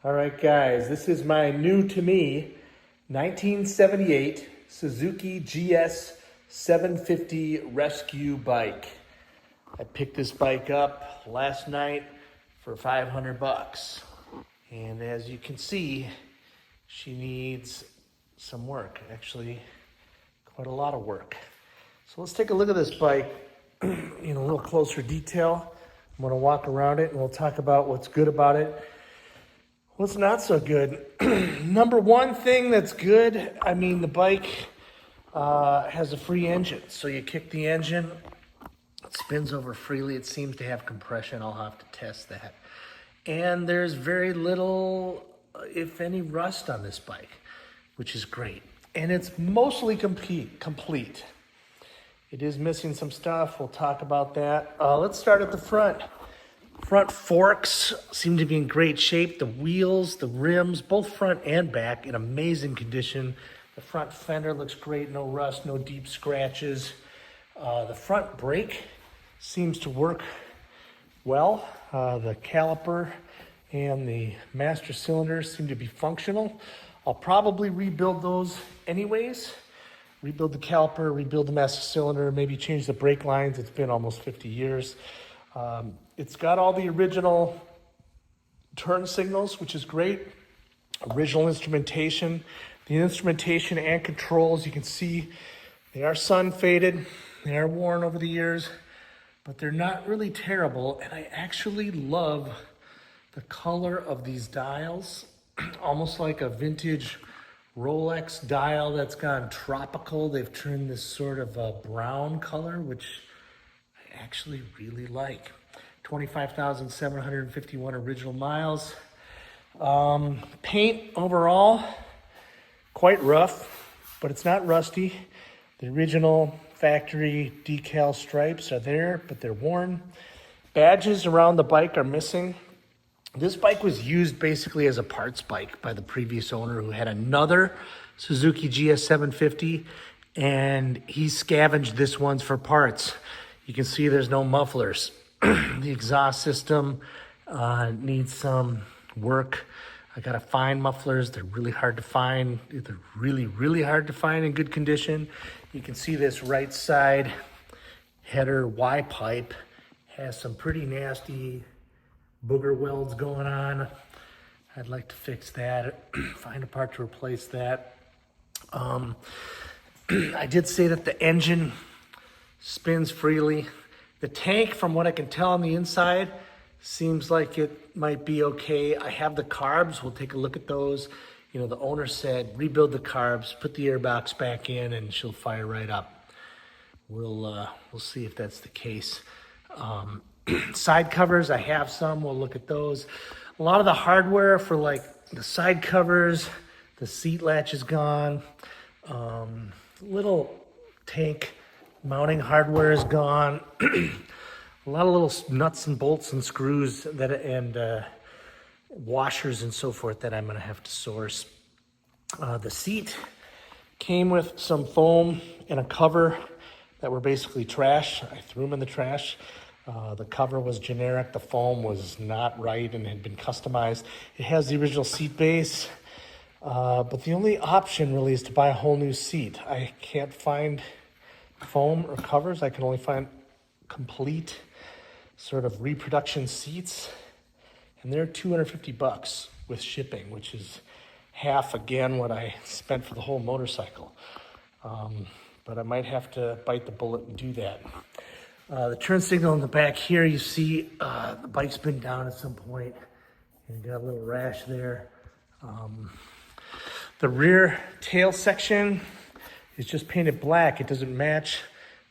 All right, guys, this is my new to me 1978 Suzuki GS750 rescue bike. I picked this bike up last night for 500 bucks. And as you can see, she needs some work, actually quite a lot of work. So let's take a look at this bike in a little closer detail. I'm gonna walk around it and we'll talk about what's good about it. What's not so good? Number one thing that's good, the bike has a free engine. So you kick the engine, it spins over freely. It seems to have compression. I'll have to test that. And there's very little, if any, rust on this bike, which is great. And it's mostly complete. It is missing some stuff. We'll talk about that. Let's start at the front. Front forks seem to be in great shape. The wheels, the rims, both front and back, in amazing condition. The front fender looks great, no rust, no deep scratches. The front brake seems to work well. The caliper and the master cylinder seem to be functional. I'll probably rebuild those anyways. Rebuild the caliper, rebuild the master cylinder, maybe change the brake lines. It's been almost 50 years. It's got all the original turn signals, which is great. Original instrumentation. The instrumentation and controls, you can see they are sun faded. They are worn over the years, but they're not really terrible. And I actually love the color of these dials, almost like a vintage Rolex dial that's gone tropical. They've turned this sort of a brown color, which I actually really like. 25,751 original miles. Paint overall, quite rough, but it's not rusty. The original factory decal stripes are there, but they're worn. Badges around the bike are missing. This bike was used basically as a parts bike by the previous owner, who had another Suzuki GS750, and he scavenged this one for parts. You can see there's no mufflers. The exhaust system needs some work. I gotta find mufflers. They're really hard to find. They're really hard to find in good condition. You can see this right side header Y pipe has some pretty nasty booger welds going on. I'd like to fix that, find a part to replace that. I did say that the engine spins freely. The tank, from what I can tell on the inside, seems like it might be okay. I have the carbs. We'll take a look at those. You know, the owner said, rebuild the carbs, put the airbox back in, and she'll fire right up. We'll see if that's the case. Side covers, I have some. We'll look at those. A lot of the hardware for like the side covers, the seat latch is gone. Little tank mounting hardware is gone. A lot of little nuts and bolts and screws and washers and so forth that I'm gonna have to source. The seat came with some foam and a cover that were basically trash. I threw them in the trash. The cover was generic. The foam was not right and had been customized. It has the original seat base, but the only option really is to buy a whole new seat. I can't find foam or covers. I can only find complete sort of reproduction seats, and they're 250 bucks with shipping, which is half again what I spent for the whole motorcycle. But I might have to bite the bullet and do that. The turn signal in the back here, you see the bike's been down at some point and got a little rash there. The rear tail section is just painted black. It doesn't match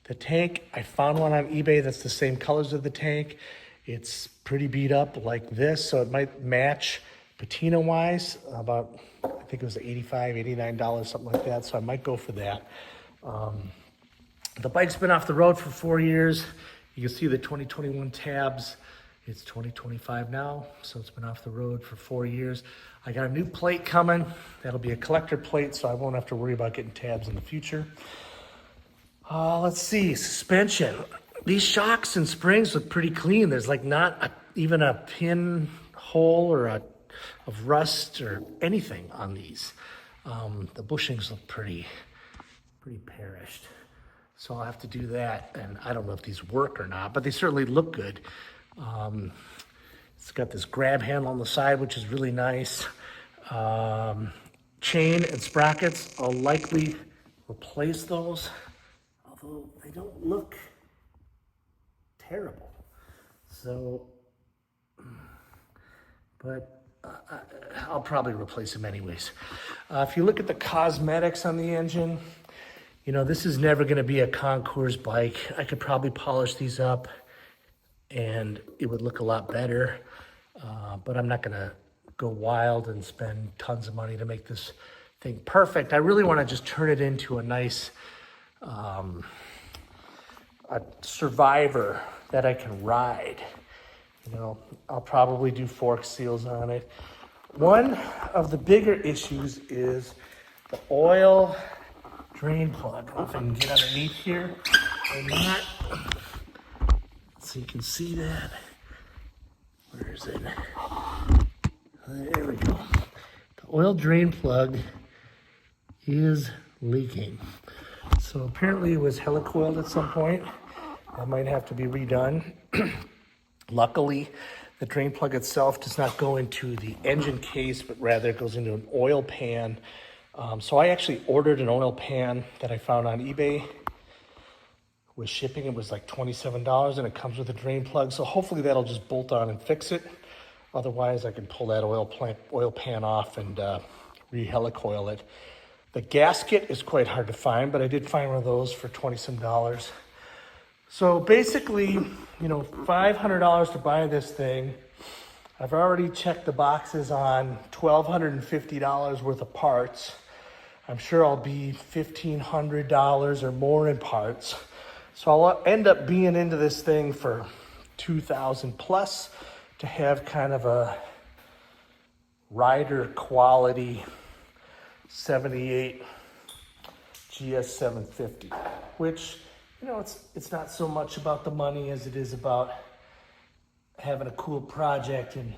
the tank. I found one on eBay that's the same colors of the tank. It's pretty beat up like this, so it might match patina wise. About, I think it was $85, $89, something like that. So I might go for that. The bike's been off the road for 4 years. You can see the 2021 tabs. It's 2025 now, so it's been off the road for 4 years. I got a new plate coming. That'll be a collector plate, so I won't have to worry about getting tabs in the future. Let's see, suspension. These shocks and springs look pretty clean. There's like not even a pin hole or a of rust or anything on these. The bushings look pretty perished. So I'll have to do that, and I don't know if these work or not, but they certainly look good. It's got this grab handle on the side, which is really nice. Chain and sprockets, I'll likely replace those, although they don't look terrible. So, but I'll probably replace them anyways. If you look at the cosmetics on the engine, you know, this is never gonna be a concours bike. I could probably polish these up and it would look a lot better, but I'm not gonna go wild and spend tons of money to make this thing perfect. I really wanna just turn it into a nice a survivor that I can ride. You know, I'll probably do fork seals on it. One of the bigger issues is the oil drain plug. I don't know if I can get underneath here or not. So you can see that. Where is it? There we go. The oil drain plug is leaking. So apparently it was helicoiled at some point. That might have to be redone. Luckily, the drain plug itself does not go into the engine case, but rather it goes into an oil pan. So I actually ordered an oil pan that I found on eBay. With shipping, it was like $27, and it comes with a drain plug. So hopefully that'll just bolt on and fix it. Otherwise, I can pull that oil pan off and re-helicoil it. The gasket is quite hard to find, but I did find one of those for $20 some. So basically, you know, $500 to buy this thing. I've already checked the boxes on $1,250 worth of parts. I'm sure I'll be $1,500 or more in parts. So I'll end up being into this thing for $2,000 plus to have kind of a rider quality 78 GS750, which, you know, it's not so much about the money as it is about having a cool project and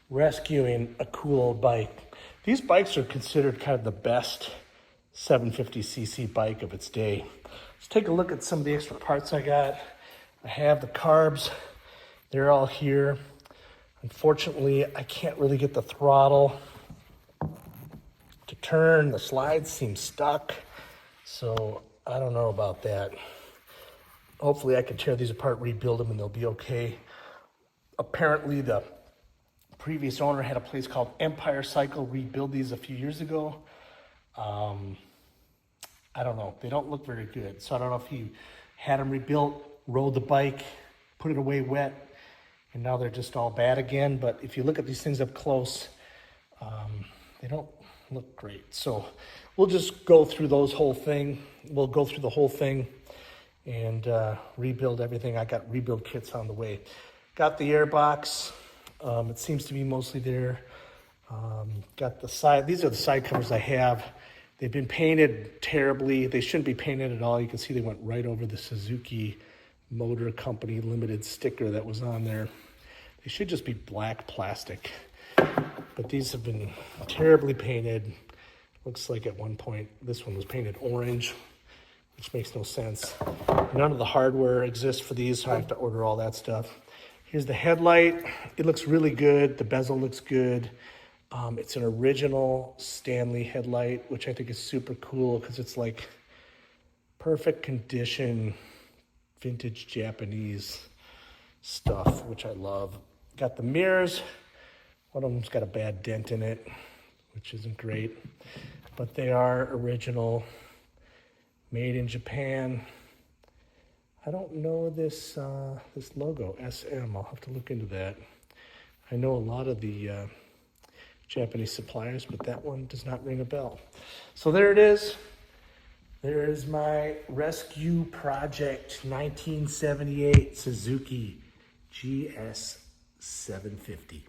rescuing a cool old bike. These bikes are considered kind of the best 750cc bike of its day. Let's take a look at some of the extra parts I got. I have the carbs. They're all here. Unfortunately, I can't really get the throttle to turn. The slides seem stuck. So I don't know about that. Hopefully I can tear these apart, rebuild them, and they'll be okay. Apparently the previous owner had a place called Empire Cycle rebuild these a few years ago. I don't know. They don't look very good. So I don't know if he had them rebuilt, rode the bike, put it away wet, and now they're just all bad again. But if you look at these things up close, they don't look great. So we'll just go through those whole thing. We'll go through the whole thing and rebuild everything. I got rebuild kits on the way. Got the airbox. It seems to be mostly there. Got the side. These are the side covers I have. They've been painted terribly. They shouldn't be painted at all. You can see they went right over the Suzuki Motor Company limited sticker that was on there. They should just be black plastic. But these have been terribly painted. Looks like at one point this one was painted orange, which makes no sense. None of the hardware exists for these, so I have to order all that stuff. Here's the headlight. It looks really good. The bezel looks good. It's an original Stanley headlight, which I think is super cool because it's like perfect condition, vintage Japanese stuff, which I love. Got the mirrors. One of them's got a bad dent in it, which isn't great, but they are original, made in Japan. I don't know this this logo, SM. I'll have to look into that. I know a lot of the Japanese suppliers, but that one does not ring a bell. So there it is. There is my rescue project 1978 Suzuki GS750.